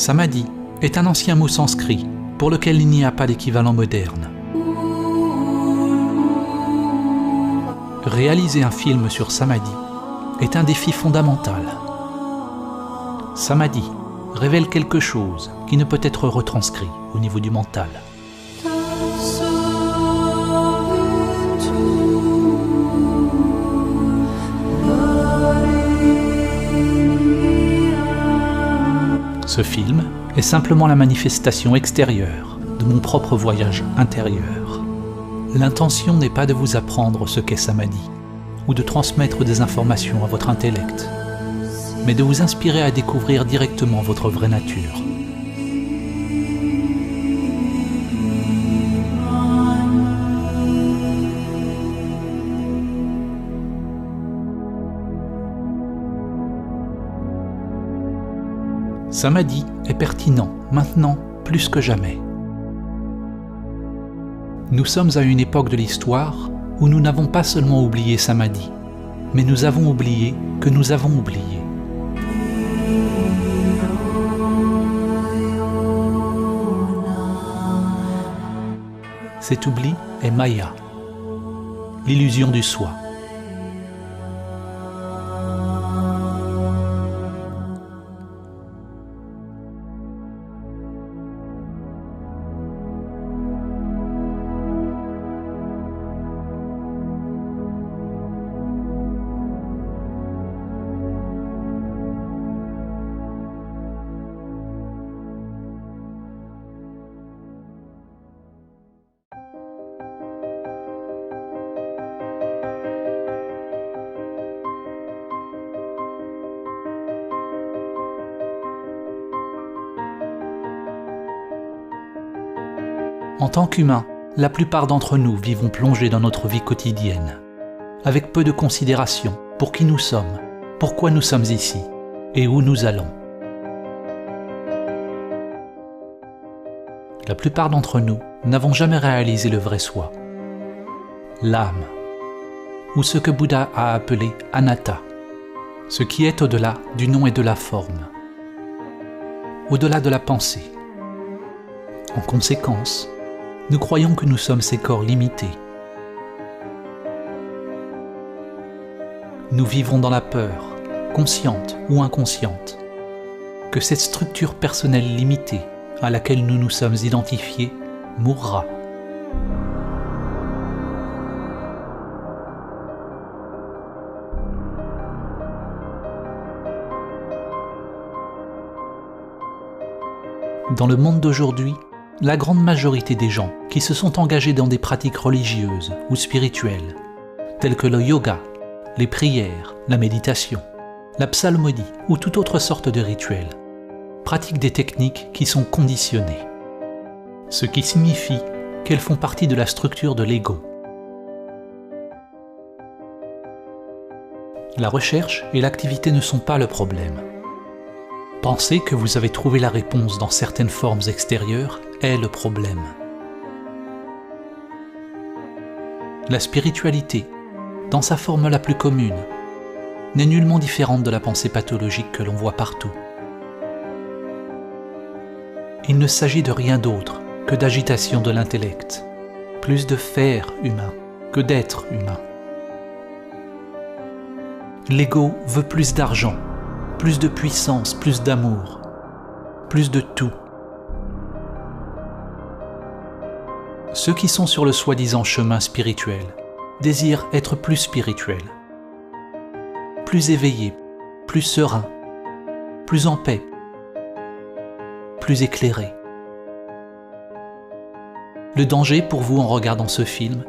Samadhi est un ancien mot sanskrit pour lequel il n'y a pas d'équivalent moderne. Réaliser un film sur Samadhi est un défi fondamental. Samadhi révèle quelque chose qui ne peut être retranscrit au niveau du mental. Ce film est simplement la manifestation extérieure de mon propre voyage intérieur. L'intention n'est pas de vous apprendre ce qu'est Samadhi ou de transmettre des informations à votre intellect, mais de vous inspirer à découvrir directement votre vraie nature. Samadhi est pertinent maintenant plus que jamais. Nous sommes à une époque de l'histoire où nous n'avons pas seulement oublié Samadhi, mais nous avons oublié que nous avons oublié. Cet oubli est Maya, l'illusion du soi. En tant qu'humains, la plupart d'entre nous vivons plongés dans notre vie quotidienne, avec peu de considération pour qui nous sommes, pourquoi nous sommes ici et où nous allons. La plupart d'entre nous n'avons jamais réalisé le vrai soi, l'âme, ou ce que Bouddha a appelé anatta, ce qui est au-delà du nom et de la forme, au-delà de la pensée. En conséquence, nous croyons que nous sommes ces corps limités. Nous vivons dans la peur, consciente ou inconsciente, que cette structure personnelle limitée à laquelle nous nous sommes identifiés mourra. Dans le monde d'aujourd'hui, la grande majorité des gens qui se sont engagés dans des pratiques religieuses ou spirituelles, telles que le yoga, les prières, la méditation, la psalmodie ou toute autre sorte de rituel, pratiquent des techniques qui sont conditionnées, ce qui signifie qu'elles font partie de la structure de l'ego. La recherche et l'activité ne sont pas le problème. Penser que vous avez trouvé la réponse dans certaines formes extérieures est le problème. La spiritualité, dans sa forme la plus commune, n'est nullement différente de la pensée pathologique que l'on voit partout. Il ne s'agit de rien d'autre que d'agitation de l'intellect, plus de faire humain que d'être humain. L'ego veut plus d'argent, plus de puissance, plus d'amour, plus de tout. Ceux qui sont sur le soi-disant chemin spirituel désirent être plus spirituels, plus éveillés, plus sereins, plus en paix, plus éclairés. Le danger pour vous en regardant ce film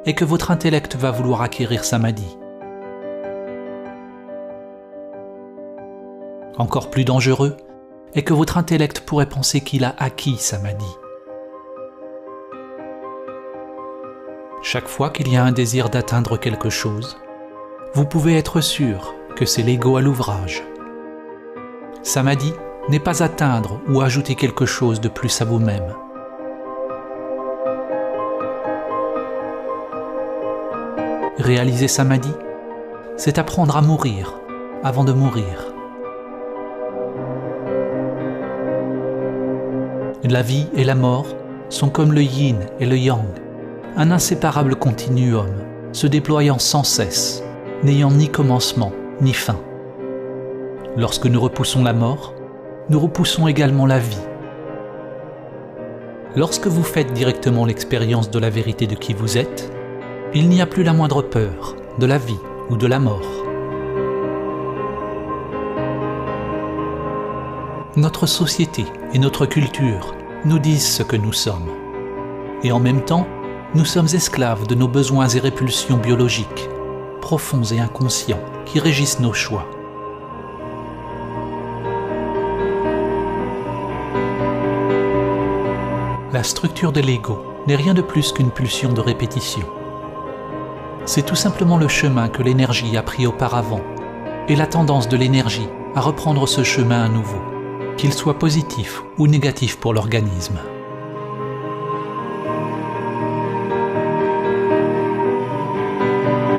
est que votre intellect va vouloir acquérir Samadhi. Encore plus dangereux est que votre intellect pourrait penser qu'il a acquis Samadhi. Chaque fois qu'il y a un désir d'atteindre quelque chose, vous pouvez être sûr que c'est l'ego à l'ouvrage. Samadhi n'est pas atteindre ou ajouter quelque chose de plus à vous-même. Réaliser Samadhi, c'est apprendre à mourir avant de mourir. La vie et la mort sont comme le yin et le yang, un inséparable continuum, se déployant sans cesse, n'ayant ni commencement ni fin. Lorsque nous repoussons la mort, nous repoussons également la vie. Lorsque vous faites directement l'expérience de la vérité de qui vous êtes, il n'y a plus la moindre peur de la vie ou de la mort. Notre société et notre culture nous disent ce que nous sommes. Et en même temps, nous sommes esclaves de nos besoins et répulsions biologiques, profonds et inconscients, qui régissent nos choix. La structure de l'ego n'est rien de plus qu'une pulsion de répétition. C'est tout simplement le chemin que l'énergie a pris auparavant, et la tendance de l'énergie à reprendre ce chemin à nouveau, qu'il soit positif ou négatif pour l'organisme.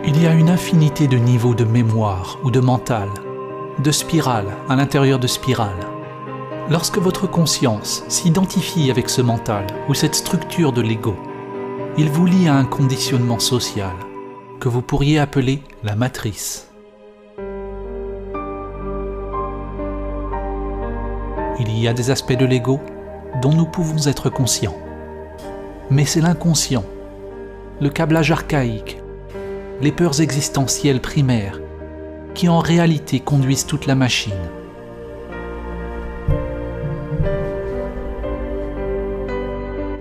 Il y a une infinité de niveaux de mémoire ou de mental, de spirales à l'intérieur de spirales. Lorsque votre conscience s'identifie avec ce mental ou cette structure de l'ego, il vous lie à un conditionnement social que vous pourriez appeler la matrice. Il y a des aspects de l'ego dont nous pouvons être conscients. Mais c'est l'inconscient, le câblage archaïque, les peurs existentielles primaires qui en réalité conduisent toute la machine.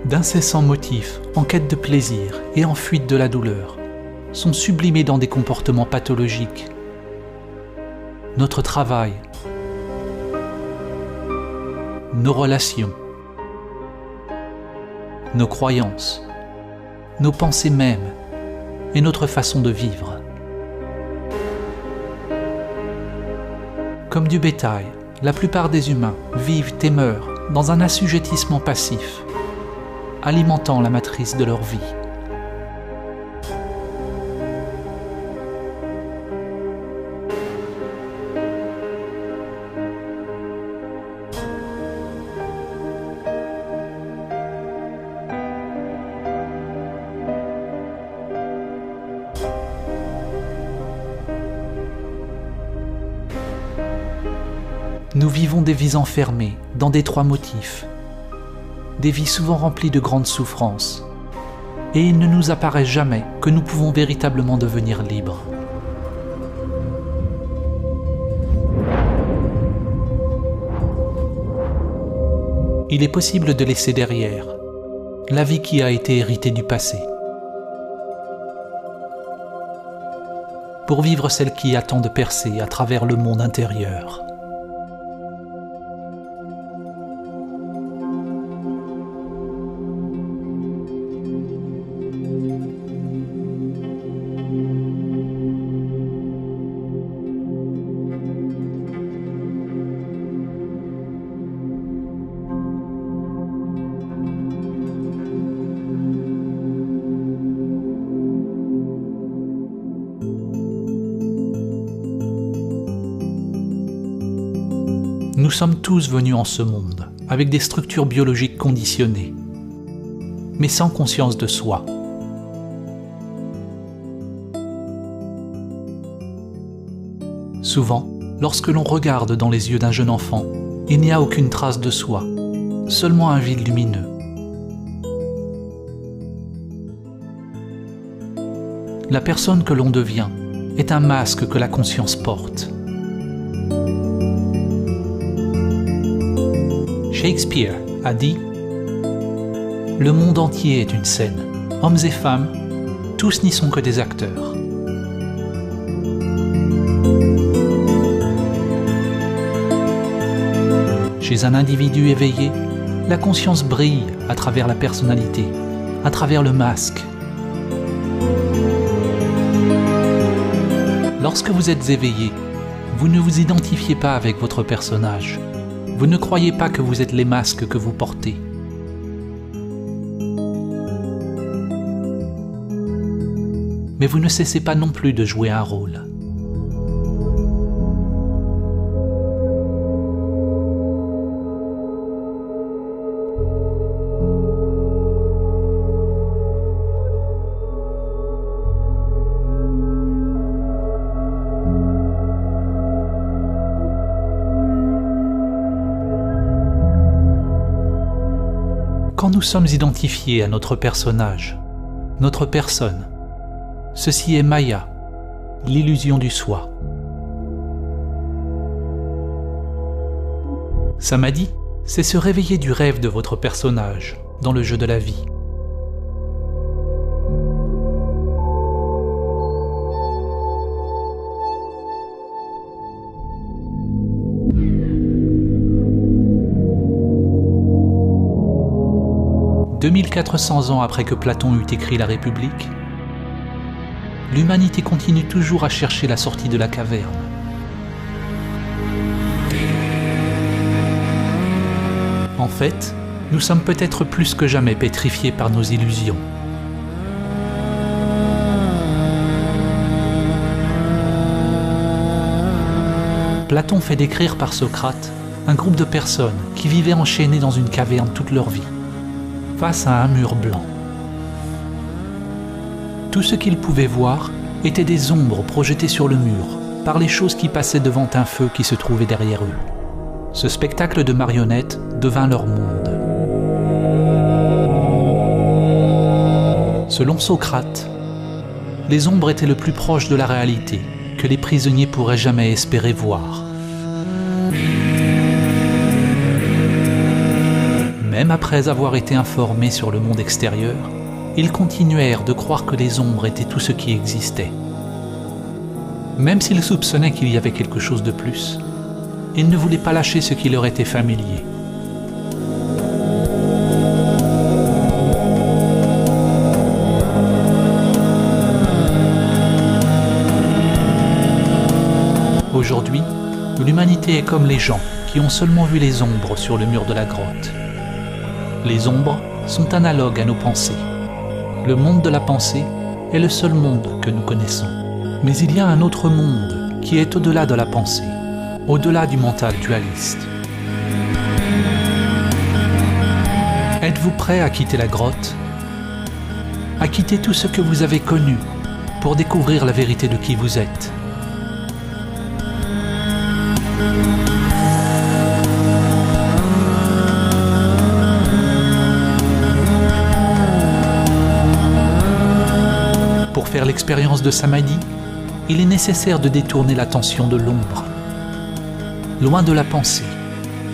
D'incessants motifs en quête de plaisir et en fuite de la douleur sont sublimés dans des comportements pathologiques. Notre travail, nos relations, nos croyances, nos pensées mêmes et notre façon de vivre. Comme du bétail, la plupart des humains vivent et meurent dans un assujettissement passif, alimentant la matrice de leur vie. Nous vivons des vies enfermées dans d'étroits motifs, des vies souvent remplies de grandes souffrances, et il ne nous apparaît jamais que nous pouvons véritablement devenir libres. Il est possible de laisser derrière la vie qui a été héritée du passé, pour vivre celle qui attend de percer à travers le monde intérieur. Nous sommes tous venus en ce monde avec des structures biologiques conditionnées, mais sans conscience de soi. Souvent, lorsque l'on regarde dans les yeux d'un jeune enfant, il n'y a aucune trace de soi, seulement un vide lumineux. La personne que l'on devient est un masque que la conscience porte. Shakespeare a dit « Le monde entier est une scène. Hommes et femmes, tous n'y sont que des acteurs. » Chez un individu éveillé, la conscience brille à travers la personnalité, à travers le masque. Lorsque vous êtes éveillé, vous ne vous identifiez pas avec votre personnage. Vous ne croyez pas que vous êtes les masques que vous portez. Mais vous ne cessez pas non plus de jouer un rôle. nous sommes identifiés à notre personnage, notre personne, ceci est Maya, l'illusion du soi. Samadhi, c'est se réveiller du rêve de votre personnage dans le jeu de la vie. « 2400 ans après que Platon eut écrit la République, l'humanité continue toujours à chercher la sortie de la caverne. En fait, nous sommes peut-être plus que jamais pétrifiés par nos illusions. Platon fait décrire par Socrate un groupe de personnes qui vivaient enchaînées dans une caverne toute leur vie, face à un mur blanc. Tout ce qu'ils pouvaient voir étaient des ombres projetées sur le mur par les choses qui passaient devant un feu qui se trouvait derrière eux. Ce spectacle de marionnettes devint leur monde. Selon Socrate, les ombres étaient le plus proche de la réalité que les prisonniers pourraient jamais espérer voir. Même après avoir été informés sur le monde extérieur, ils continuèrent de croire que les ombres étaient tout ce qui existait. Même s'ils soupçonnaient qu'il y avait quelque chose de plus, ils ne voulaient pas lâcher ce qui leur était familier. Aujourd'hui, l'humanité est comme les gens qui ont seulement vu les ombres sur le mur de la grotte. Les ombres sont analogues à nos pensées. Le monde de la pensée est le seul monde que nous connaissons. Mais il y a un autre monde qui est au-delà de la pensée, au-delà du mental dualiste. Êtes-vous prêt à quitter la grotte? À quitter tout ce que vous avez connu pour découvrir la vérité de qui vous êtes? Pour faire l'expérience de Samadhi, il est nécessaire de détourner l'attention de l'ombre, loin de la pensée,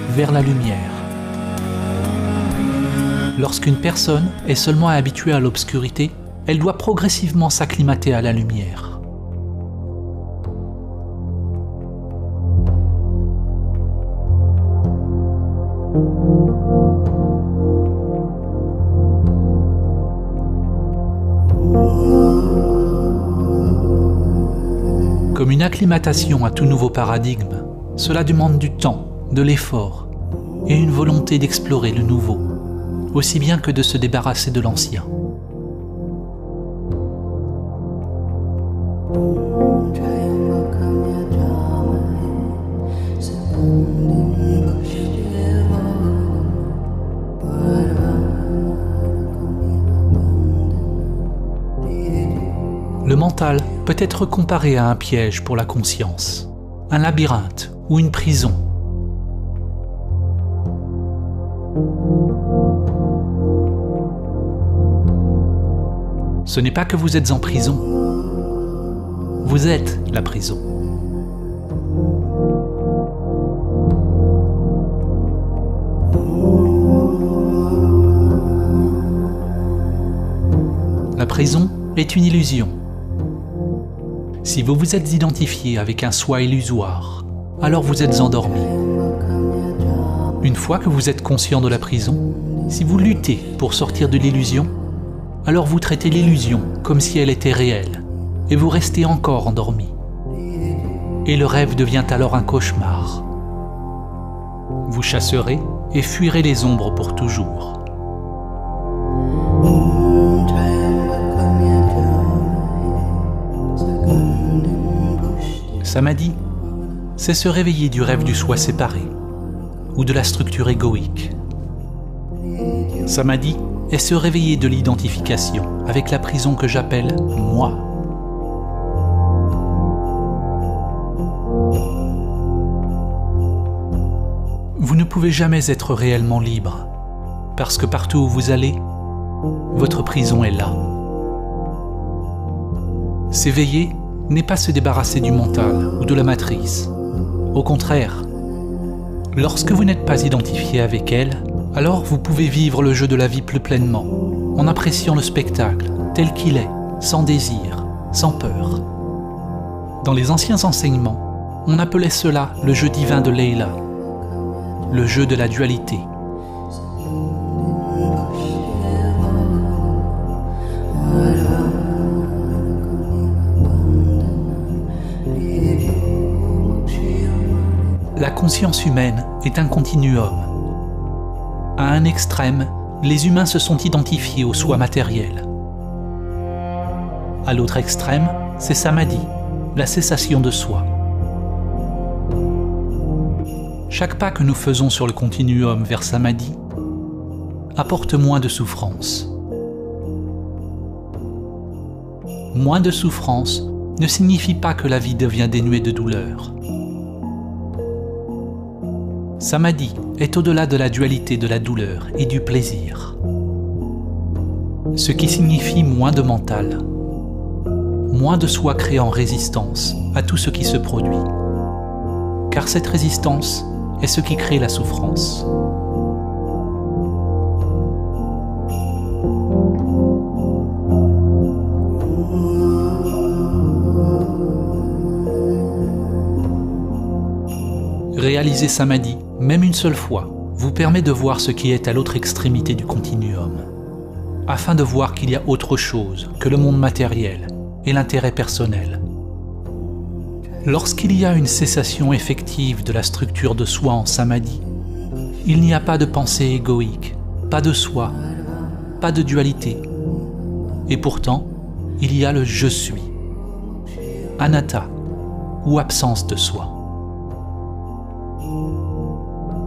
vers la lumière. Lorsqu'une personne est seulement habituée à l'obscurité, elle doit progressivement s'acclimater à la lumière. Comme une acclimatation à tout nouveau paradigme, cela demande du temps, de l'effort et une volonté d'explorer le nouveau, aussi bien que de se débarrasser de l'ancien. Le mental peut être comparé à un piège pour la conscience, un labyrinthe ou une prison. Ce n'est pas que vous êtes en prison, vous êtes la prison. La prison est une illusion. Si vous vous êtes identifié avec un soi illusoire, alors vous êtes endormi. Une fois que vous êtes conscient de la prison, si vous luttez pour sortir de l'illusion, alors vous traitez l'illusion comme si elle était réelle, et vous restez encore endormi. Et le rêve devient alors un cauchemar. Vous chasserez et fuirez les ombres pour toujours. Samadhi, c'est se réveiller du rêve du soi séparé, ou de la structure égoïque. Samadhi est se réveiller de l'identification avec la prison que j'appelle « moi ». Vous ne pouvez jamais être réellement libre parce que partout où vous allez, votre prison est là. S'éveiller n'est pas se débarrasser du mental ou de la matrice. Au contraire, lorsque vous n'êtes pas identifié avec elle, alors vous pouvez vivre le jeu de la vie plus pleinement, en appréciant le spectacle tel qu'il est, sans désir, sans peur. Dans les anciens enseignements, on appelait cela le jeu divin de Leila, le jeu de la dualité. La conscience humaine est un continuum. À un extrême, les humains se sont identifiés au soi matériel. À l'autre extrême, c'est Samadhi, la cessation de soi. Chaque pas que nous faisons sur le continuum vers Samadhi apporte moins de souffrance. Moins de souffrance ne signifie pas que la vie devient dénuée de douleur. Samadhi est au-delà de la dualité de la douleur et du plaisir. Ce qui signifie moins de mental, moins de soi créant résistance à tout ce qui se produit. Car cette résistance est ce qui crée la souffrance. Réaliser Samadhi, même une seule fois, vous permet de voir ce qui est à l'autre extrémité du continuum, afin de voir qu'il y a autre chose que le monde matériel et l'intérêt personnel. Lorsqu'il y a une cessation effective de la structure de soi en Samadhi, il n'y a pas de pensée égoïque, pas de soi, pas de dualité. Et pourtant, il y a le « je suis », anatta, ou absence de soi.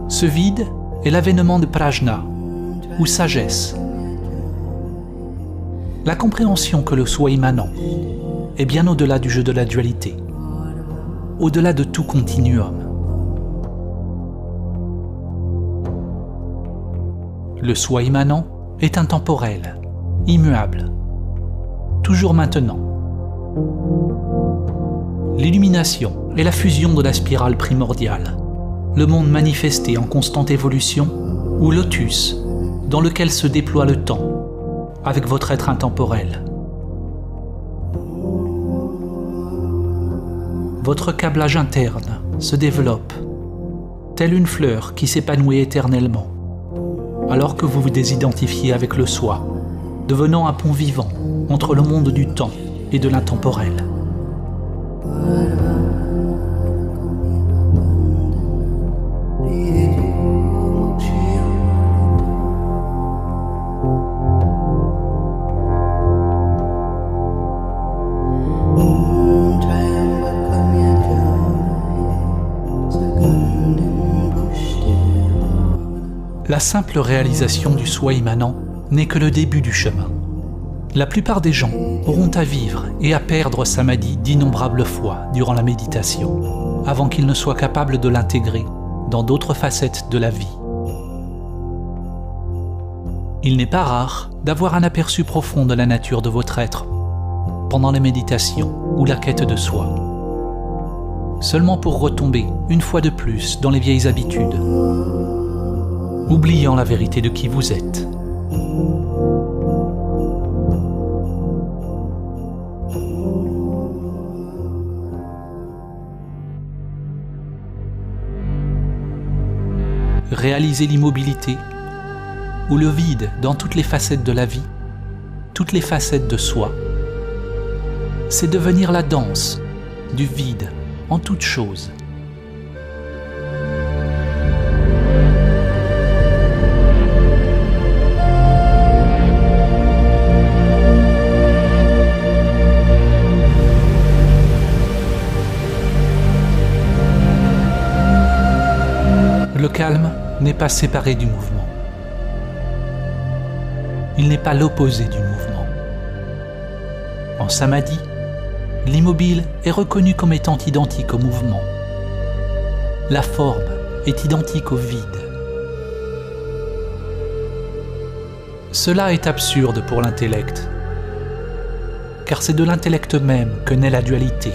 Ce vide est l'avènement de prajna, ou sagesse. La compréhension que le soi immanent est bien au-delà du jeu de la dualité, au-delà de tout continuum. Le soi immanent est intemporel, immuable, toujours maintenant. L'illumination est la fusion de la spirale primordiale, le monde manifesté en constante évolution, ou lotus, dans lequel se déploie le temps, avec votre être intemporel. Votre câblage interne se développe, telle une fleur qui s'épanouit éternellement, alors que vous vous désidentifiez avec le soi, devenant un pont vivant entre le monde du temps et de l'intemporel. La simple réalisation du soi immanent n'est que le début du chemin. La plupart des gens auront à vivre et à perdre Samadhi d'innombrables fois durant la méditation, avant qu'ils ne soient capables de l'intégrer dans d'autres facettes de la vie. Il n'est pas rare d'avoir un aperçu profond de la nature de votre être pendant les méditations ou la quête de soi, seulement pour retomber une fois de plus dans les vieilles habitudes, oubliant la vérité de qui vous êtes. Réaliser l'immobilité ou le vide dans toutes les facettes de la vie, toutes les facettes de soi, c'est devenir la danse du vide en toutes choses. Le calme n'est pas séparé du mouvement. Il n'est pas l'opposé du mouvement. En Samadhi, l'immobile est reconnu comme étant identique au mouvement. La forme est identique au vide. Cela est absurde pour l'intellect, car c'est de l'intellect même que naît la dualité.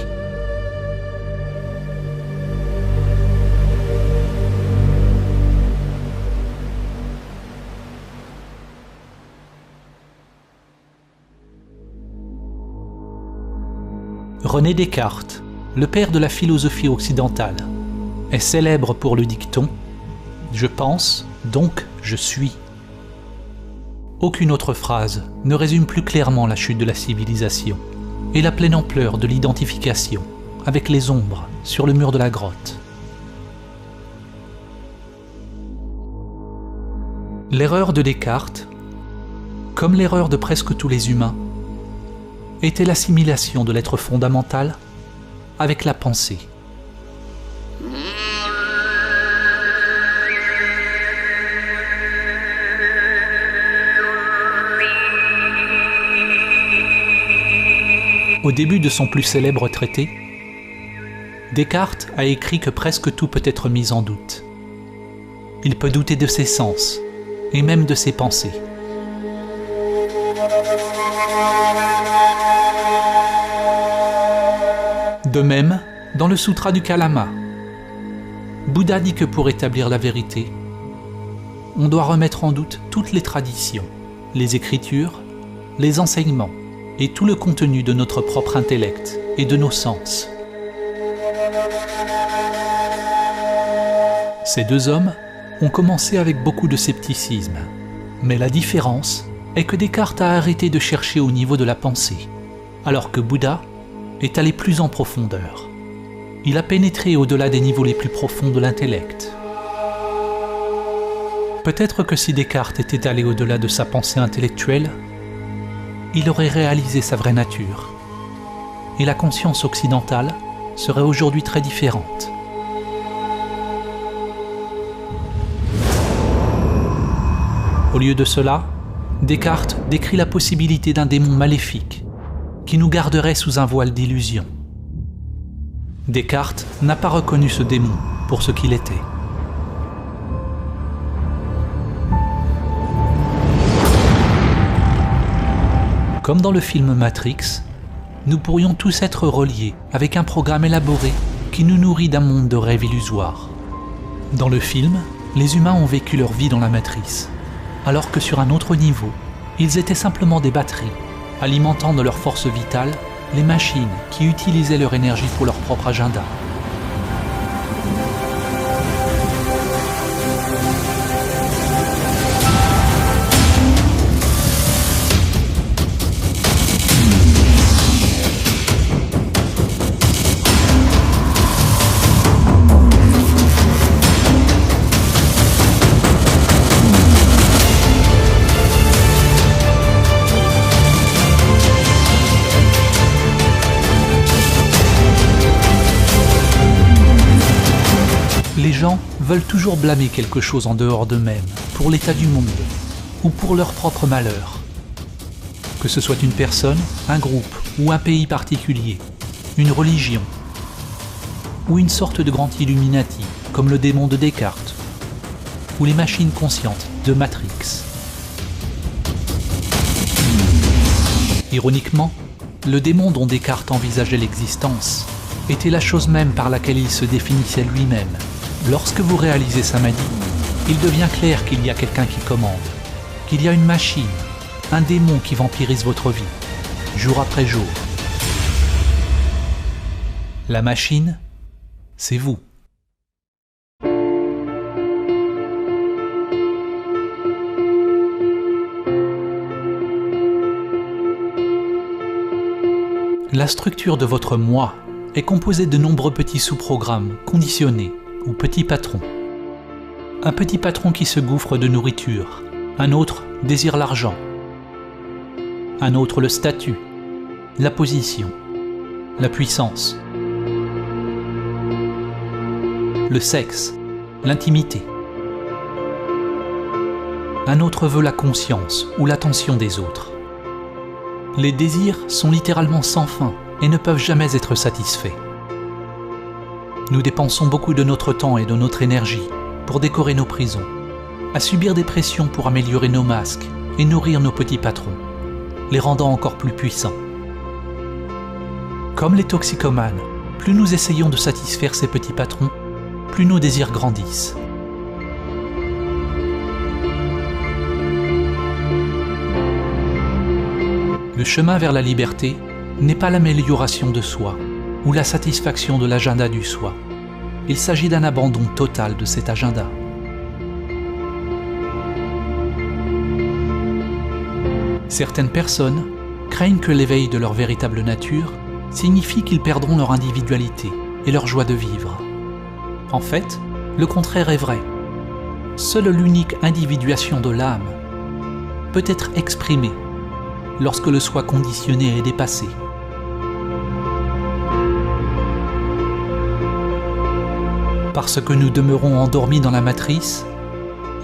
René Descartes, le père de la philosophie occidentale, est célèbre pour le dicton « Je pense, donc je suis ». Aucune autre phrase ne résume plus clairement la chute de la civilisation et la pleine ampleur de l'identification avec les ombres sur le mur de la grotte. L'erreur de Descartes, comme l'erreur de presque tous les humains, était l'assimilation de l'être fondamental avec la pensée. Au début de son plus célèbre traité, Descartes a écrit que presque tout peut être mis en doute. Il peut douter de ses sens et même de ses pensées. De même, dans le Sutra du Kalama, Bouddha dit que pour établir la vérité, on doit remettre en doute toutes les traditions, les écritures, les enseignements et tout le contenu de notre propre intellect et de nos sens. Ces deux hommes ont commencé avec beaucoup de scepticisme, mais la différence est que Descartes a arrêté de chercher au niveau de la pensée, alors que Bouddha est allé plus en profondeur. Il a pénétré au-delà des niveaux les plus profonds de l'intellect. Peut-être que si Descartes était allé au-delà de sa pensée intellectuelle, il aurait réalisé sa vraie nature, et la conscience occidentale serait aujourd'hui très différente. Au lieu de cela, Descartes décrit la possibilité d'un démon maléfique qui nous garderait sous un voile d'illusion. Descartes n'a pas reconnu ce démon pour ce qu'il était. Comme dans le film Matrix, nous pourrions tous être reliés avec un programme élaboré qui nous nourrit d'un monde de rêves illusoires. Dans le film, les humains ont vécu leur vie dans la matrice, alors que sur un autre niveau, ils étaient simplement des batteries, alimentant de leur force vitale les machines qui utilisaient leur énergie pour leur propre agenda. Les gens veulent toujours blâmer quelque chose en dehors d'eux-mêmes, pour l'état du monde, ou pour leur propre malheur. Que ce soit une personne, un groupe ou un pays particulier, une religion, ou une sorte de grand Illuminati, comme le démon de Descartes, ou les machines conscientes de Matrix. Ironiquement, le démon dont Descartes envisageait l'existence était la chose même par laquelle il se définissait lui-même. Lorsque vous réalisez sa magie, il devient clair qu'il y a quelqu'un qui commande, qu'il y a une machine, un démon qui vampirise votre vie, jour après jour. La machine, c'est vous. La structure de votre moi est composée de nombreux petits sous-programmes conditionnés ou petits patrons. Un petit patron qui se gouffre de nourriture, un autre désire l'argent, un autre le statut, la position, la puissance, le sexe, l'intimité. Un autre veut la conscience ou l'attention des autres. Les désirs sont littéralement sans fin et ne peuvent jamais être satisfaits. Nous dépensons beaucoup de notre temps et de notre énergie pour décorer nos prisons, à subir des pressions pour améliorer nos masques et nourrir nos petits patrons, les rendant encore plus puissants. Comme les toxicomanes, plus nous essayons de satisfaire ces petits patrons, plus nos désirs grandissent. Le chemin vers la liberté n'est pas l'amélioration de soi ou la satisfaction de l'agenda du soi. Il s'agit d'un abandon total de cet agenda. Certaines personnes craignent que l'éveil de leur véritable nature signifie qu'ils perdront leur individualité et leur joie de vivre. En fait, le contraire est vrai. Seule l'unique individuation de l'âme peut être exprimée lorsque le soi conditionné est dépassé. Parce que nous demeurons endormis dans la matrice,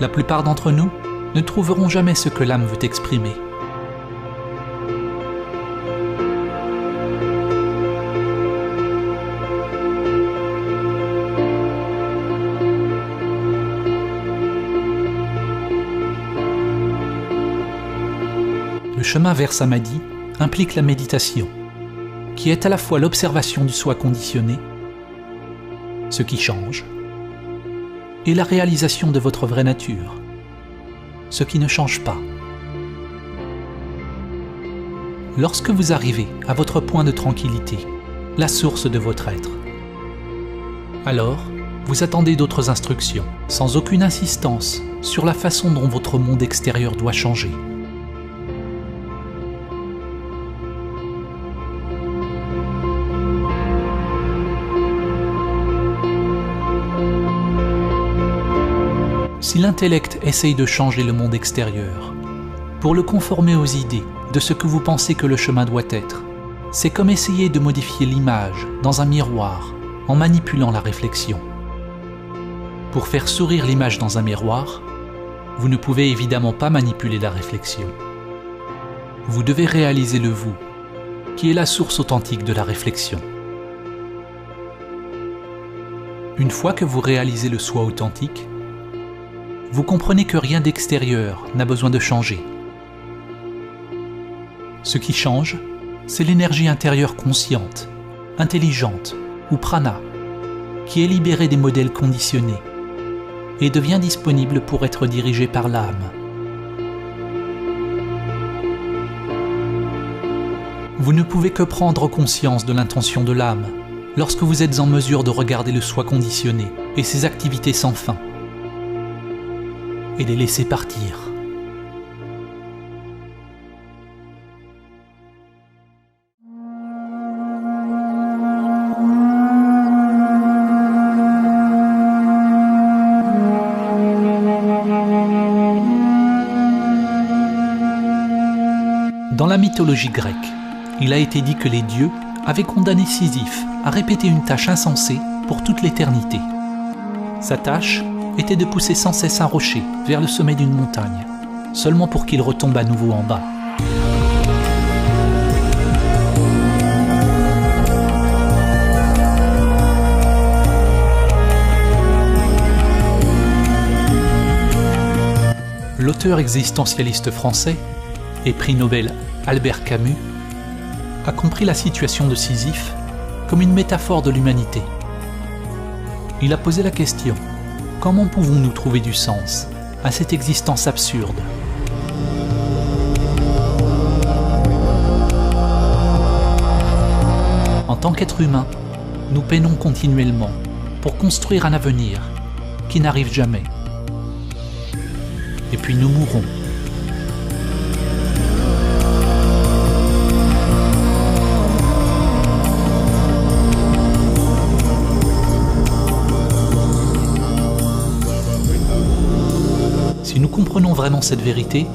la plupart d'entre nous ne trouveront jamais ce que l'âme veut exprimer. Le chemin vers Samadhi implique la méditation, qui est à la fois l'observation du soi conditionné, ce qui change, et la réalisation de votre vraie nature, ce qui ne change pas. Lorsque vous arrivez à votre point de tranquillité, la source de votre être, alors vous attendez d'autres instructions, sans aucune insistance sur la façon dont votre monde extérieur doit changer. Si l'intellect essaye de changer le monde extérieur, pour le conformer aux idées de ce que vous pensez que le chemin doit être, c'est comme essayer de modifier l'image dans un miroir en manipulant la réflexion. Pour faire sourire l'image dans un miroir, vous ne pouvez évidemment pas manipuler la réflexion. Vous devez réaliser le vous, qui est la source authentique de la réflexion. Une fois que vous réalisez le soi authentique, vous comprenez que rien d'extérieur n'a besoin de changer. Ce qui change, c'est l'énergie intérieure consciente, intelligente ou prana, qui est libérée des modèles conditionnés et devient disponible pour être dirigée par l'âme. Vous ne pouvez que prendre conscience de l'intention de l'âme lorsque vous êtes en mesure de regarder le soi conditionné et ses activités sans fin, et les laisser partir. Dans la mythologie grecque, il a été dit que les dieux avaient condamné Sisyphe à répéter une tâche insensée pour toute l'éternité. Sa tâche était de pousser sans cesse un rocher vers le sommet d'une montagne, seulement pour qu'il retombe à nouveau en bas. L'auteur existentialiste français et prix Nobel Albert Camus a compris la situation de Sisyphe comme une métaphore de l'humanité. Il a posé la question: comment pouvons-nous trouver du sens à cette existence absurde? En tant qu'être humain, nous peinons continuellement pour construire un avenir qui n'arrive jamais. Et puis nous mourrons. Si nous comprenons vraiment cette vérité,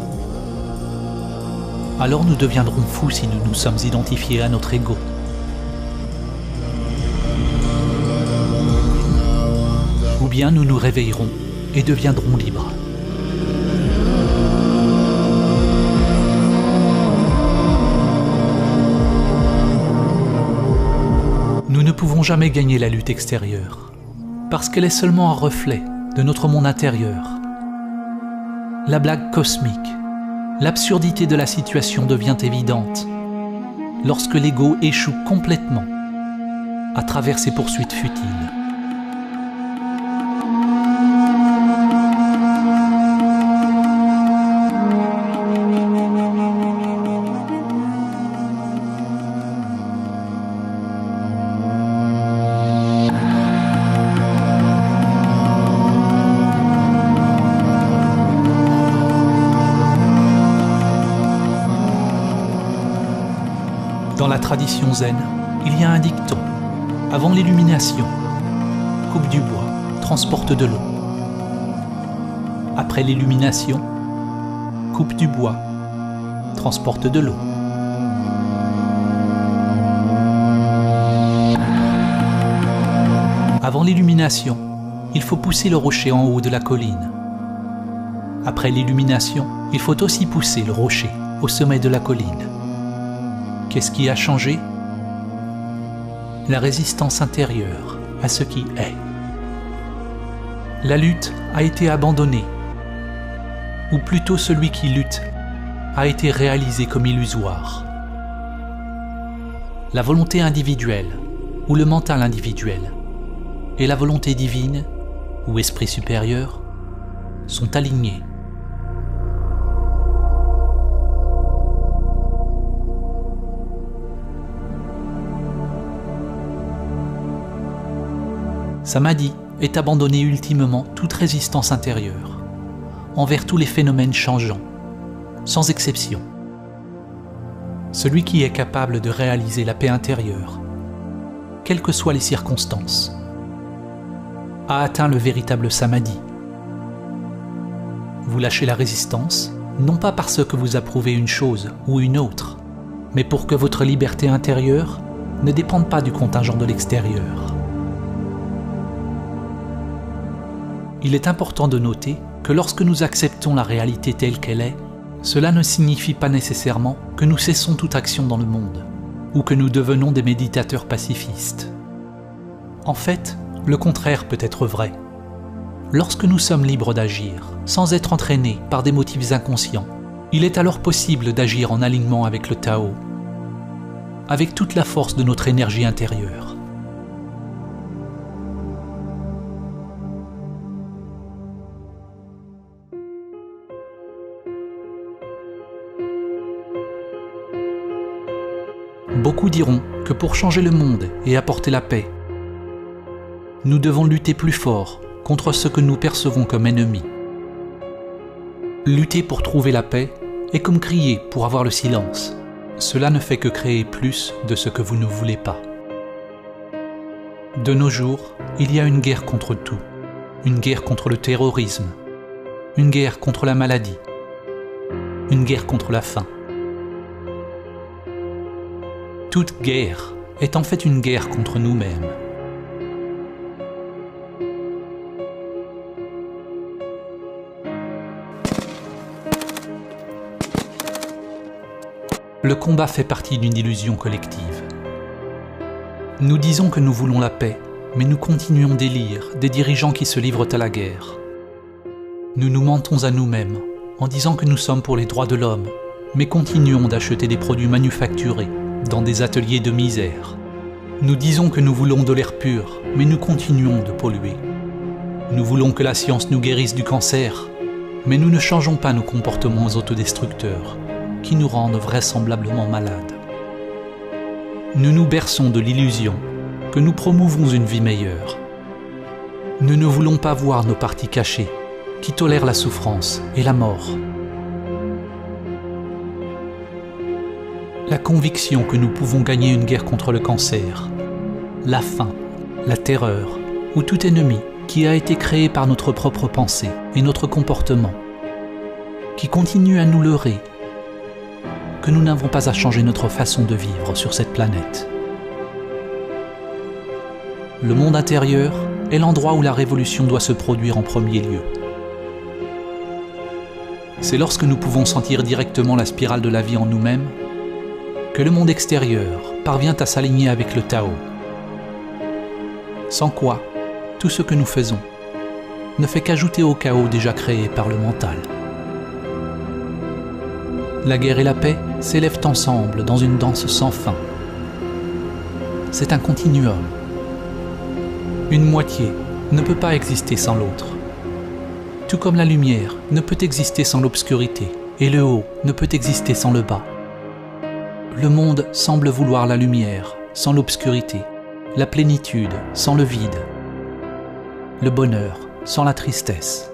alors nous deviendrons fous si nous nous sommes identifiés à notre ego. Ou bien nous nous réveillerons et deviendrons libres. Nous ne pouvons jamais gagner la lutte extérieure, parce qu'elle est seulement un reflet de notre monde intérieur. La blague cosmique l'absurdité de la situation devient évidente lorsque l'ego échoue complètement à travers ses poursuites futiles. Dans la tradition zen, il y a un dicton. Avant l'illumination, coupe du bois, transporte de l'eau. Après l'illumination, coupe du bois, transporte de l'eau. Avant l'illumination, il faut pousser le rocher en haut de la colline. Après l'illumination, il faut aussi pousser le rocher au sommet de la colline. Qu'est-ce qui a changé? La résistance intérieure à ce qui est. La lutte a été abandonnée, ou plutôt celui qui lutte a été réalisé comme illusoire. La volonté individuelle, ou le mental individuel, et la volonté divine, ou esprit supérieur, sont alignés. Samadhi est abandonner ultimement toute résistance intérieure, envers tous les phénomènes changeants, sans exception. Celui qui est capable de réaliser la paix intérieure, quelles que soient les circonstances, a atteint le véritable Samadhi. Vous lâchez la résistance, non pas parce que vous approuvez une chose ou une autre, mais pour que votre liberté intérieure ne dépende pas du contingent de l'extérieur. Il est important de noter que lorsque nous acceptons la réalité telle qu'elle est, cela ne signifie pas nécessairement que nous cessons toute action dans le monde, ou que nous devenons des méditateurs pacifistes. En fait, le contraire peut être vrai. Lorsque nous sommes libres d'agir, sans être entraînés par des motifs inconscients, il est alors possible d'agir en alignement avec le Tao, avec toute la force de notre énergie intérieure. Beaucoup diront que pour changer le monde et apporter la paix, nous devons lutter plus fort contre ce que nous percevons comme ennemis. Lutter pour trouver la paix est comme crier pour avoir le silence. Cela ne fait que créer plus de ce que vous ne voulez pas. De nos jours, il y a une guerre contre tout. Une guerre contre le terrorisme, une guerre contre la maladie, une guerre contre la faim. Toute guerre est en fait une guerre contre nous-mêmes. Le combat fait partie d'une illusion collective. Nous disons que nous voulons la paix, mais nous continuons d'élire des dirigeants qui se livrent à la guerre. Nous nous mentons à nous-mêmes en disant que nous sommes pour les droits de l'homme, mais continuons d'acheter des produits manufacturés dans des ateliers de misère. Nous disons que nous voulons de l'air pur, mais nous continuons de polluer. Nous voulons que la science nous guérisse du cancer, mais nous ne changeons pas nos comportements autodestructeurs, qui nous rendent vraisemblablement malades. Nous nous berçons de l'illusion que nous promouvons une vie meilleure. Nous ne voulons pas voir nos parties cachées, qui tolèrent la souffrance et la mort. La conviction que nous pouvons gagner une guerre contre le cancer, la faim, la terreur ou tout ennemi qui a été créé par notre propre pensée et notre comportement, qui continue à nous leurrer, que nous n'avons pas à changer notre façon de vivre sur cette planète. Le monde intérieur est l'endroit où la révolution doit se produire en premier lieu. C'est lorsque nous pouvons sentir directement la spirale de la vie en nous-mêmes que le monde extérieur parvient à s'aligner avec le Tao. Sans quoi, tout ce que nous faisons ne fait qu'ajouter au chaos déjà créé par le mental. La guerre et la paix s'élèvent ensemble dans une danse sans fin. C'est un continuum. Une moitié ne peut pas exister sans l'autre. Tout comme la lumière ne peut exister sans l'obscurité, et le haut ne peut exister sans le bas. Le monde semble vouloir la lumière sans l'obscurité, la plénitude sans le vide, le bonheur sans la tristesse.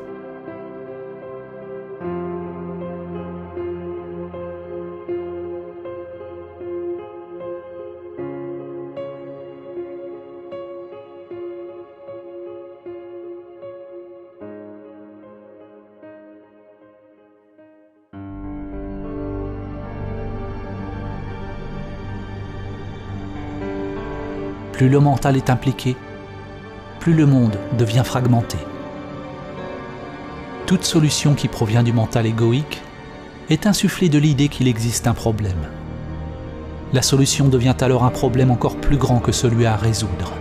Plus le mental est impliqué, plus le monde devient fragmenté. Toute solution qui provient du mental égoïque est insufflée de l'idée qu'il existe un problème. La solution devient alors un problème encore plus grand que celui à résoudre.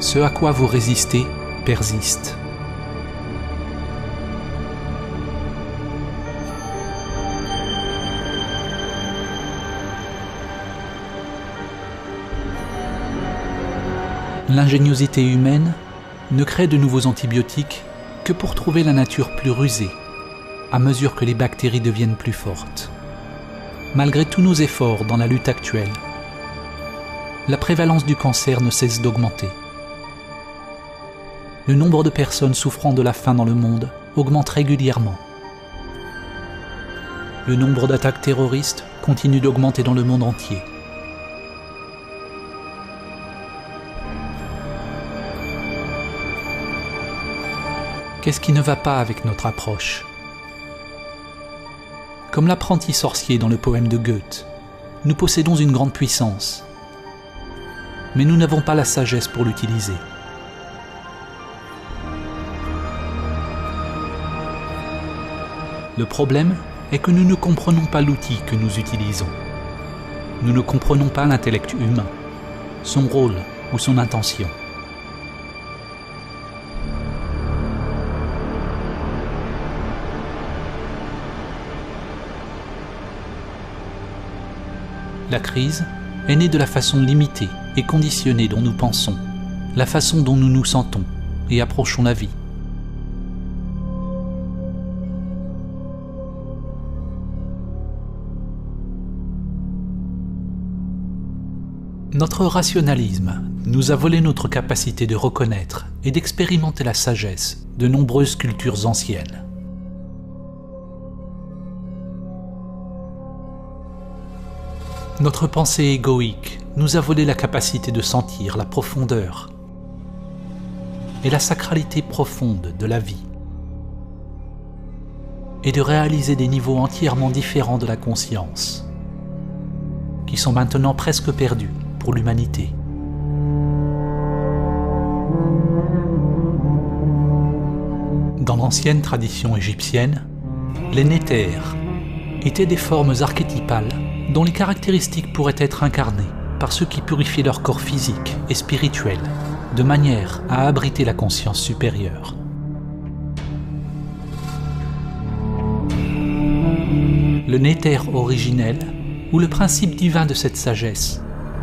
Ce à quoi vous résistez persiste. L'ingéniosité humaine ne crée de nouveaux antibiotiques que pour trouver la nature plus rusée, à mesure que les bactéries deviennent plus fortes. Malgré tous nos efforts dans la lutte actuelle, la prévalence du cancer ne cesse d'augmenter. Le nombre de personnes souffrant de la faim dans le monde augmente régulièrement. Le nombre d'attaques terroristes continue d'augmenter dans le monde entier. Qu'est-ce qui ne va pas avec notre approche? Comme l'apprenti sorcier dans le poème de Goethe, nous possédons une grande puissance, mais nous n'avons pas la sagesse pour l'utiliser. Le problème est que nous ne comprenons pas l'outil que nous utilisons. Nous ne comprenons pas l'intellect humain, son rôle ou son intention. La crise est née de la façon limitée et conditionnée dont nous pensons, la façon dont nous nous sentons et approchons la vie. Notre rationalisme nous a volé notre capacité de reconnaître et d'expérimenter la sagesse de nombreuses cultures anciennes. Notre pensée égoïque nous a volé la capacité de sentir la profondeur et la sacralité profonde de la vie et de réaliser des niveaux entièrement différents de la conscience qui sont maintenant presque perdus pour l'humanité. Dans l'ancienne tradition égyptienne, les néthers étaient des formes archétypales dont les caractéristiques pourraient être incarnées par ceux qui purifiaient leur corps physique et spirituel, de manière à abriter la conscience supérieure. Le néther originel, ou le principe divin de cette sagesse,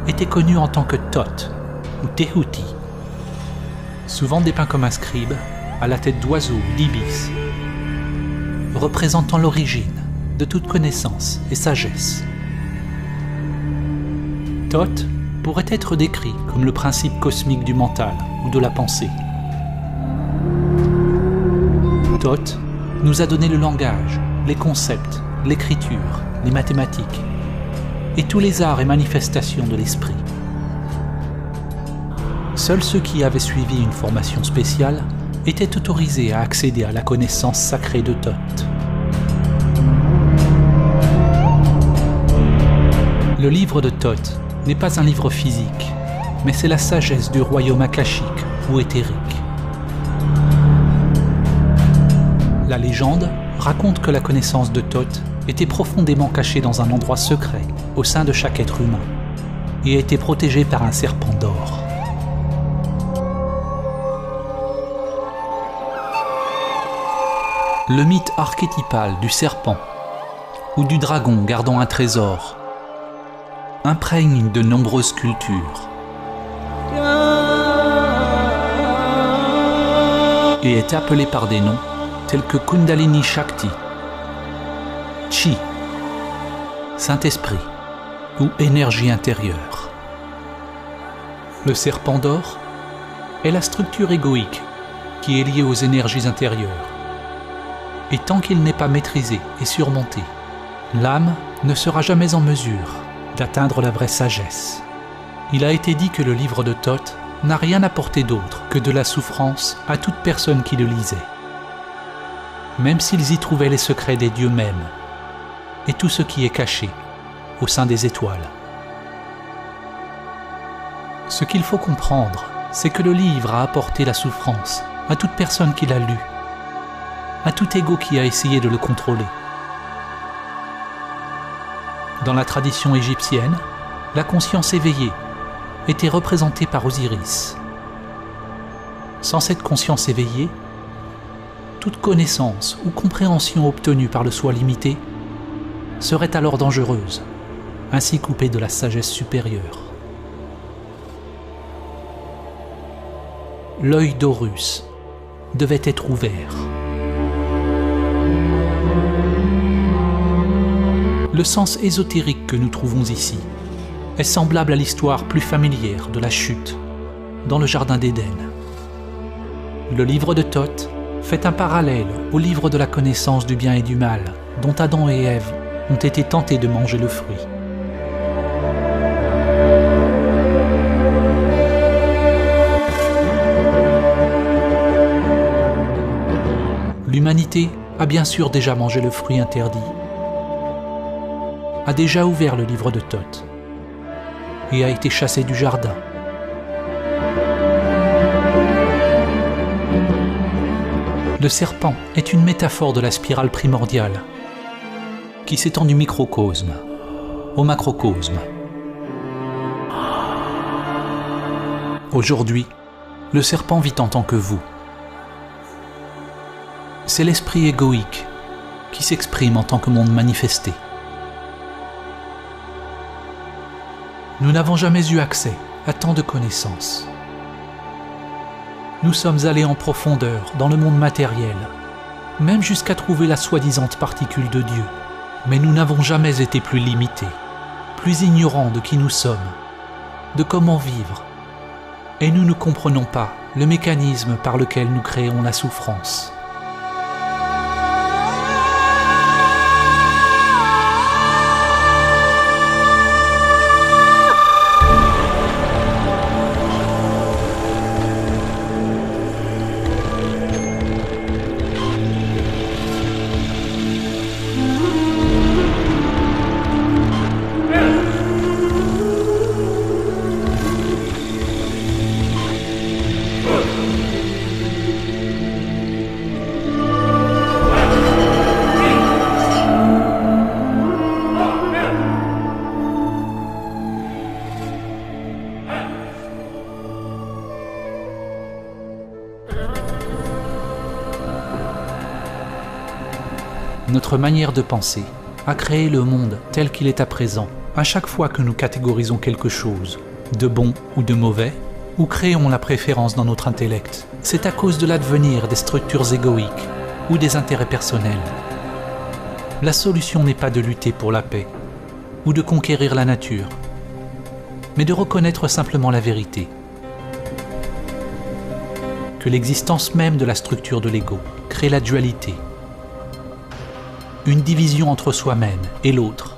était connu en tant que Thoth ou Tehuti, souvent dépeint comme un scribe, à la tête d'oiseau ou d'ibis, représentant l'origine de toute connaissance et sagesse. Thoth pourrait être décrit comme le principe cosmique du mental ou de la pensée. Thoth nous a donné le langage, les concepts, l'écriture, les mathématiques et tous les arts et manifestations de l'esprit. Seuls ceux qui avaient suivi une formation spéciale étaient autorisés à accéder à la connaissance sacrée de Thoth. Le livre de Thoth n'est pas un livre physique, mais c'est la sagesse du royaume akashique ou éthérique. La légende raconte que la connaissance de Thoth était profondément cachée dans un endroit secret au sein de chaque être humain et était protégée par un serpent d'or. Le mythe archétypal du serpent ou du dragon gardant un trésor imprègne de nombreuses cultures et est appelé par des noms tels que Kundalini Shakti, Chi, Saint-Esprit ou énergie intérieure. Le serpent d'or est la structure égoïque qui est liée aux énergies intérieures. Et tant qu'il n'est pas maîtrisé et surmonté, l'âme ne sera jamais en mesure d'atteindre la vraie sagesse. Il a été dit que le livre de Thoth n'a rien apporté d'autre que de la souffrance à toute personne qui le lisait. Même s'ils y trouvaient les secrets des dieux mêmes et tout ce qui est caché au sein des étoiles. Ce qu'il faut comprendre, c'est que le livre a apporté la souffrance à toute personne qui l'a lu, à tout ego qui a essayé de le contrôler. Dans la tradition égyptienne, la conscience éveillée était représentée par Osiris. Sans cette conscience éveillée, toute connaissance ou compréhension obtenue par le soi limité serait alors dangereuse, ainsi coupée de la sagesse supérieure. L'œil d'Horus devait être ouvert. Le sens ésotérique que nous trouvons ici est semblable à l'histoire plus familière de la chute dans le jardin d'Éden. Le livre de Thoth fait un parallèle au livre de la connaissance du bien et du mal dont Adam et Ève ont été tentés de manger le fruit. L'humanité a bien sûr déjà mangé le fruit interdit, a déjà ouvert le livre de Thoth et a été chassé du jardin. Le serpent est une métaphore de la spirale primordiale qui s'étend du microcosme au macrocosme. Aujourd'hui, le serpent vit en tant que vous. C'est l'esprit égoïque qui s'exprime en tant que monde manifesté. Nous n'avons jamais eu accès à tant de connaissances. Nous sommes allés en profondeur dans le monde matériel, même jusqu'à trouver la soi-disant particule de Dieu. Mais nous n'avons jamais été plus limités, plus ignorants de qui nous sommes, de comment vivre. Et nous ne comprenons pas le mécanisme par lequel nous créons la souffrance. Notre manière de penser a créé le monde tel qu'il est à présent. À chaque fois que nous catégorisons quelque chose, de bon ou de mauvais, ou créons la préférence dans notre intellect, c'est à cause de l'advenir des structures égoïques ou des intérêts personnels. La solution n'est pas de lutter pour la paix ou de conquérir la nature, mais de reconnaître simplement la vérité. Que l'existence même de la structure de l'ego crée la dualité, une division entre soi-même et l'autre,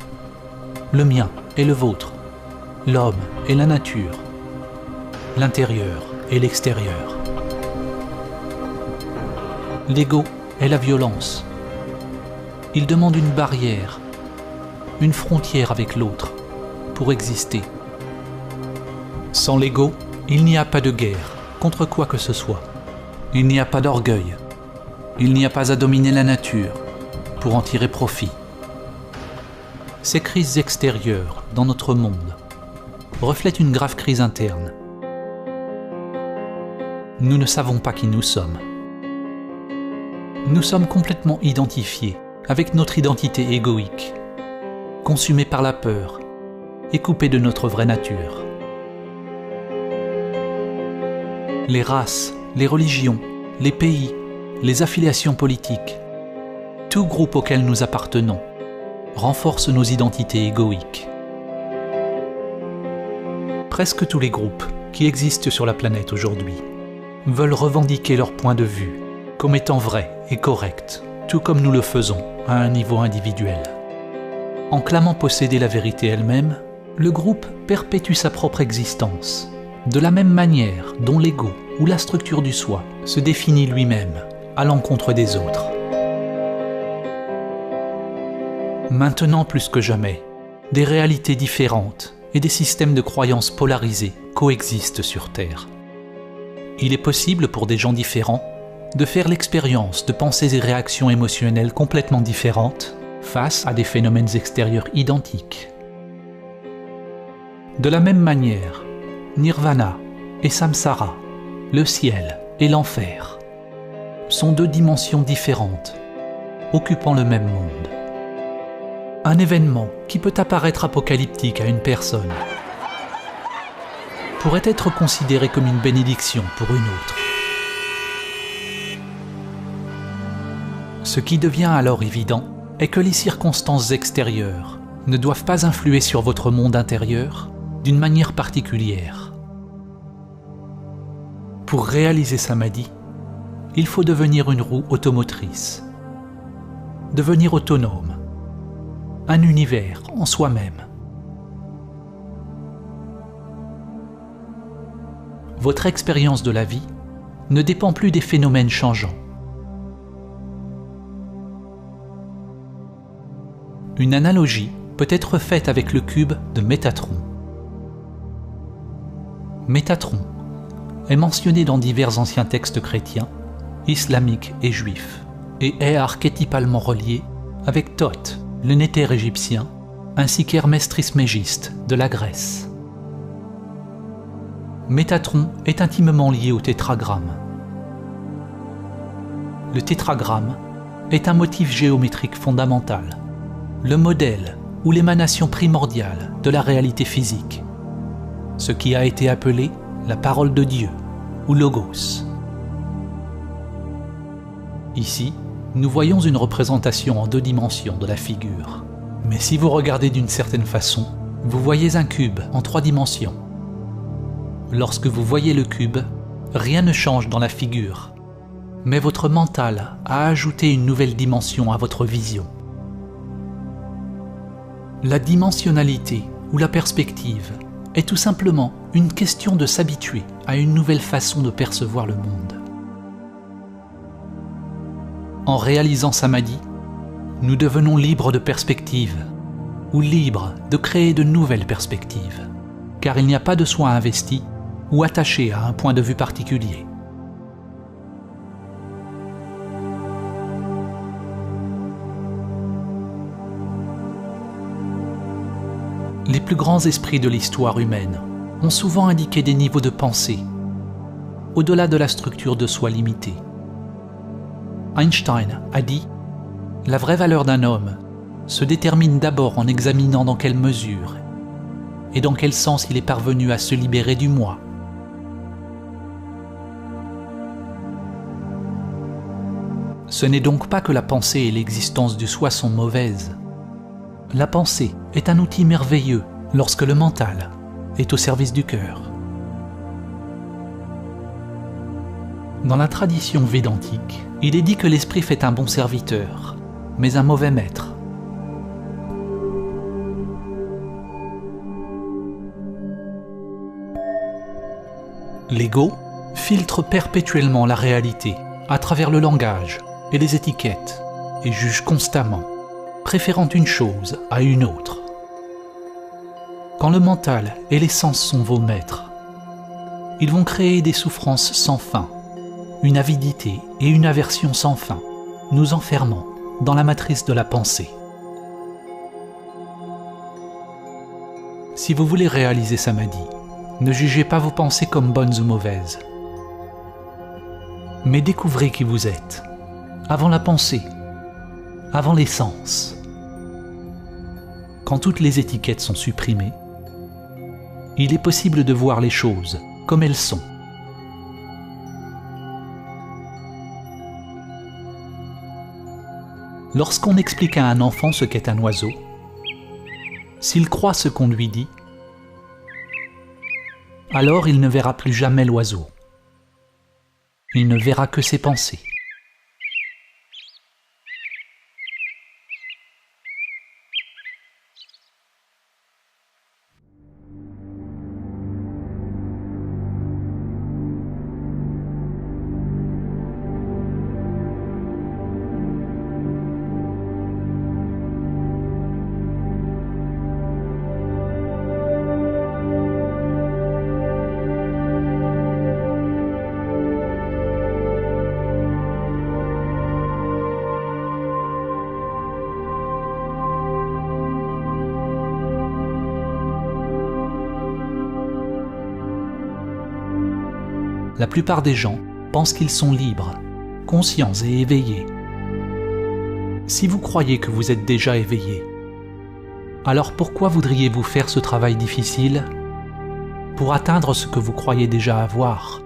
le mien et le vôtre, l'homme et la nature, l'intérieur et l'extérieur. L'ego est la violence. Il demande une barrière, une frontière avec l'autre pour exister. Sans l'ego, il n'y a pas de guerre contre quoi que ce soit. Il n'y a pas d'orgueil. Il n'y a pas à dominer la nature pour en tirer profit. Ces crises extérieures dans notre monde reflètent une grave crise interne. Nous ne savons pas qui nous sommes. nous sommes complètement identifiés avec notre identité égoïque, consumés par la peur et coupés de notre vraie nature. Les races, les religions, les pays, les affiliations politiques, tout groupe auquel nous appartenons, renforce nos identités égoïques. Presque tous les groupes qui existent sur la planète aujourd'hui veulent revendiquer leur point de vue comme étant vrai et correct, tout comme nous le faisons à un niveau individuel. En clamant posséder la vérité elle-même, le groupe perpétue sa propre existence, de la même manière dont l'ego ou la structure du soi se définit lui-même à l'encontre des autres. Maintenant plus que jamais, des réalités différentes et des systèmes de croyances polarisés coexistent sur Terre. Il est possible pour des gens différents de faire l'expérience de pensées et réactions émotionnelles complètement différentes face à des phénomènes extérieurs identiques. De la même manière, Nirvana et Samsara, le ciel et l'enfer, sont deux dimensions différentes, occupant le même monde. Un événement qui peut apparaître apocalyptique à une personne pourrait être considéré comme une bénédiction pour une autre. Ce qui devient alors évident est que les circonstances extérieures ne doivent pas influer sur votre monde intérieur d'une manière particulière. Pour réaliser Samadhi, il faut devenir une roue automotrice, devenir autonome, un univers en soi-même. Votre expérience de la vie ne dépend plus des phénomènes changeants. Une analogie peut être faite avec le cube de Métatron. Métatron est mentionné dans divers anciens textes chrétiens, islamiques et juifs, et est archétypalement relié avec Thoth, le Néter égyptien, ainsi qu'Hermès Trismégiste de la Grèce. Métatron est intimement lié au tétragramme. Le tétragramme est un motif géométrique fondamental, le modèle ou l'émanation primordiale de la réalité physique, ce qui a été appelé la parole de Dieu ou Logos. Ici, nous voyons une représentation en 2 dimensions de la figure. Mais si vous regardez d'une certaine façon, vous voyez un cube en 3 dimensions. Lorsque vous voyez le cube, rien ne change dans la figure, mais votre mental a ajouté une nouvelle dimension à votre vision. La dimensionnalité ou la perspective est tout simplement une question de s'habituer à une nouvelle façon de percevoir le monde. En réalisant Samadhi, nous devenons libres de perspective, ou libres de créer de nouvelles perspectives, car il n'y a pas de soi investi ou attaché à un point de vue particulier. Les plus grands esprits de l'histoire humaine ont souvent indiqué des niveaux de pensée, au-delà de la structure de soi limitée. Einstein a dit « La vraie valeur d'un homme se détermine d'abord en examinant dans quelle mesure et dans quel sens il est parvenu à se libérer du moi. » Ce n'est donc pas que la pensée et l'existence du soi sont mauvaises. La pensée est un outil merveilleux lorsque le mental est au service du cœur. Dans la tradition védantique, il est dit que l'esprit fait un bon serviteur, mais un mauvais maître. L'ego filtre perpétuellement la réalité à travers le langage et les étiquettes et juge constamment, préférant une chose à une autre. Quand le mental et les sens sont vos maîtres, ils vont créer des souffrances sans fin, une avidité et une aversion sans fin, nous enfermant dans la matrice de la pensée. Si vous voulez réaliser Samadhi, ne jugez pas vos pensées comme bonnes ou mauvaises, mais découvrez qui vous êtes, avant la pensée, avant les sens. Quand toutes les étiquettes sont supprimées, il est possible de voir les choses comme elles sont. Lorsqu'on explique à un enfant ce qu'est un oiseau, s'il croit ce qu'on lui dit, alors il ne verra plus jamais l'oiseau. Il ne verra que ses pensées. La plupart des gens pensent qu'ils sont libres, conscients et éveillés. Si vous croyez que vous êtes déjà éveillé, alors pourquoi voudriez-vous faire ce travail difficile pour atteindre ce que vous croyez déjà avoir?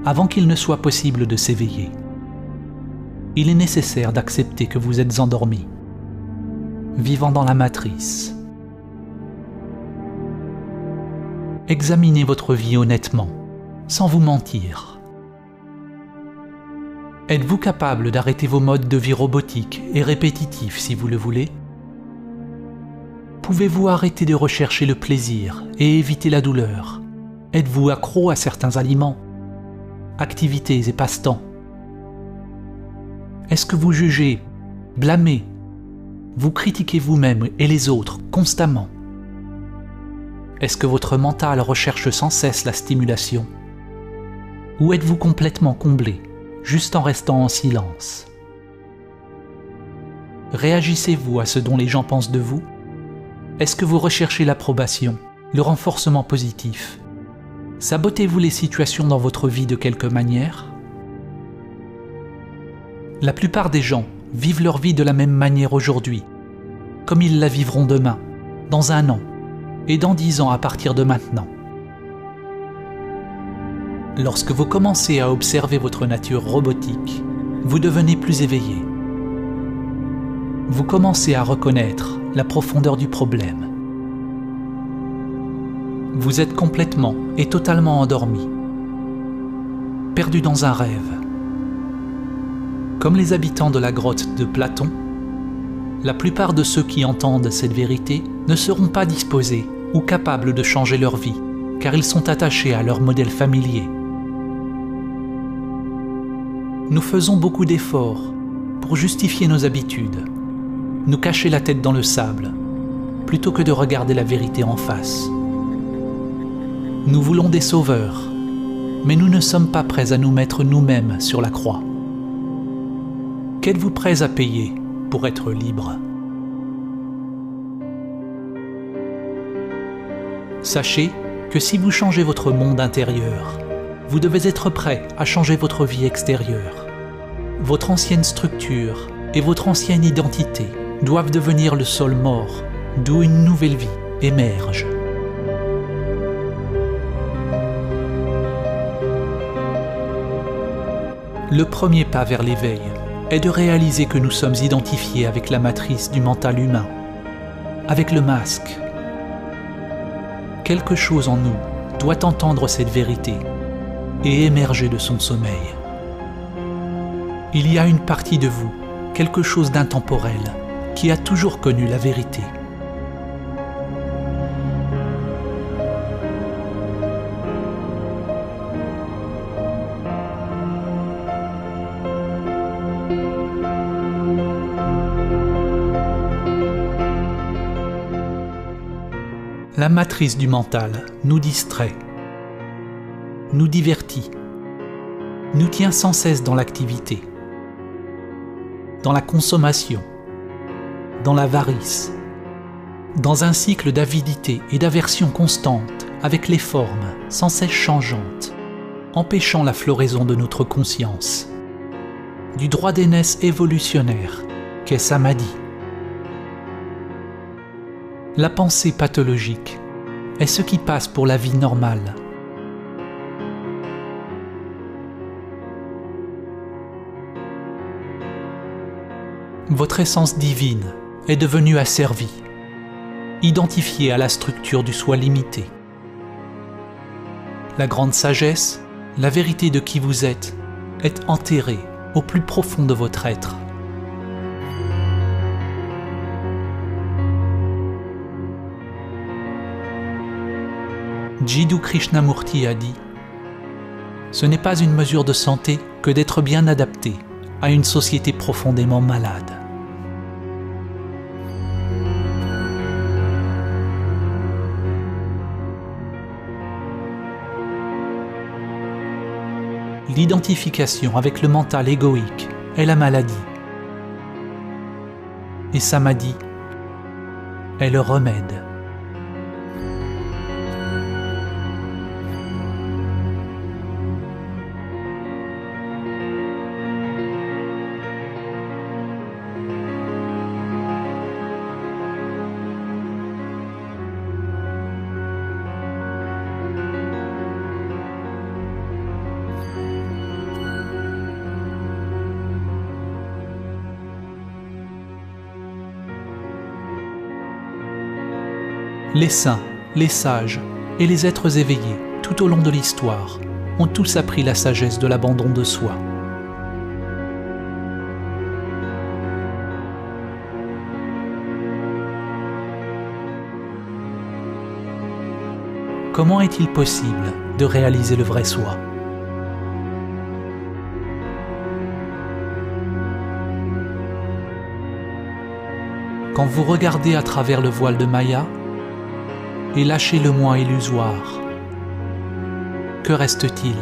Avant qu'il ne soit possible de s'éveiller, il est nécessaire d'accepter que vous êtes endormi, vivant dans la matrice. Examinez votre vie honnêtement, sans vous mentir. Êtes-vous capable d'arrêter vos modes de vie robotiques et répétitifs si vous le voulez? Pouvez-vous arrêter de rechercher le plaisir et éviter la douleur? Êtes-vous accro à certains aliments, activités et passe-temps? Est-ce que vous jugez, blâmez, vous critiquez vous-même et les autres constamment? Est-ce que votre mental recherche sans cesse la stimulation? Ou êtes-vous complètement comblé, juste en restant en silence? Réagissez-vous à ce dont les gens pensent de vous? Est-ce que vous recherchez l'approbation, le renforcement positif? Sabotez-vous les situations dans votre vie de quelque manière? La plupart des gens vivent leur vie de la même manière aujourd'hui, comme ils la vivront demain, dans un an, et dans 10 ans à partir de maintenant. Lorsque vous commencez à observer votre nature robotique, vous devenez plus éveillé. Vous commencez à reconnaître la profondeur du problème. Vous êtes complètement et totalement endormi, perdu dans un rêve. Comme les habitants de la grotte de Platon, la plupart de ceux qui entendent cette vérité ne seront pas disposés ou capables de changer leur vie, car ils sont attachés à leur modèle familier. Nous faisons beaucoup d'efforts pour justifier nos habitudes, nous cacher la tête dans le sable, plutôt que de regarder la vérité en face. Nous voulons des sauveurs, mais nous ne sommes pas prêts à nous mettre nous-mêmes sur la croix. Qu'êtes-vous prêts à payer pour être libre? Sachez que si vous changez votre monde intérieur, vous devez être prêt à changer votre vie extérieure. Votre ancienne structure et votre ancienne identité doivent devenir le sol mort, d'où une nouvelle vie émerge. Le premier pas vers l'éveil est de réaliser que nous sommes identifiés avec la matrice du mental humain, avec le masque. Quelque chose en nous doit entendre cette vérité et émerger de son sommeil. Il y a une partie de vous, quelque chose d'intemporel, qui a toujours connu la vérité. La matrice du mental nous distrait, nous divertit, nous tient sans cesse dans l'activité, dans la consommation, dans l'avarice, dans un cycle d'avidité et d'aversion constante avec les formes sans cesse changeantes, empêchant la floraison de notre conscience. du droit d'aînesse évolutionnaire qu'est Samadhi. La pensée pathologique est ce qui passe pour la vie normale. Votre essence divine est devenue asservie, identifiée à la structure du soi limité. La grande sagesse, la vérité de qui vous êtes, est enterrée au plus profond de votre être. Jiddu Krishnamurti a dit « Ce n'est pas une mesure de santé que d'être bien adapté à une société profondément malade. » L'identification avec le mental égoïque est la maladie. Et Samadhi est le remède. Les saints, les sages et les êtres éveillés tout au long de l'histoire ont tous appris la sagesse de l'abandon de soi. Comment est-il possible de réaliser le vrai soi ? Quand vous regardez à travers le voile de Maya, et lâchez le moi illusoire, que reste-t-il ?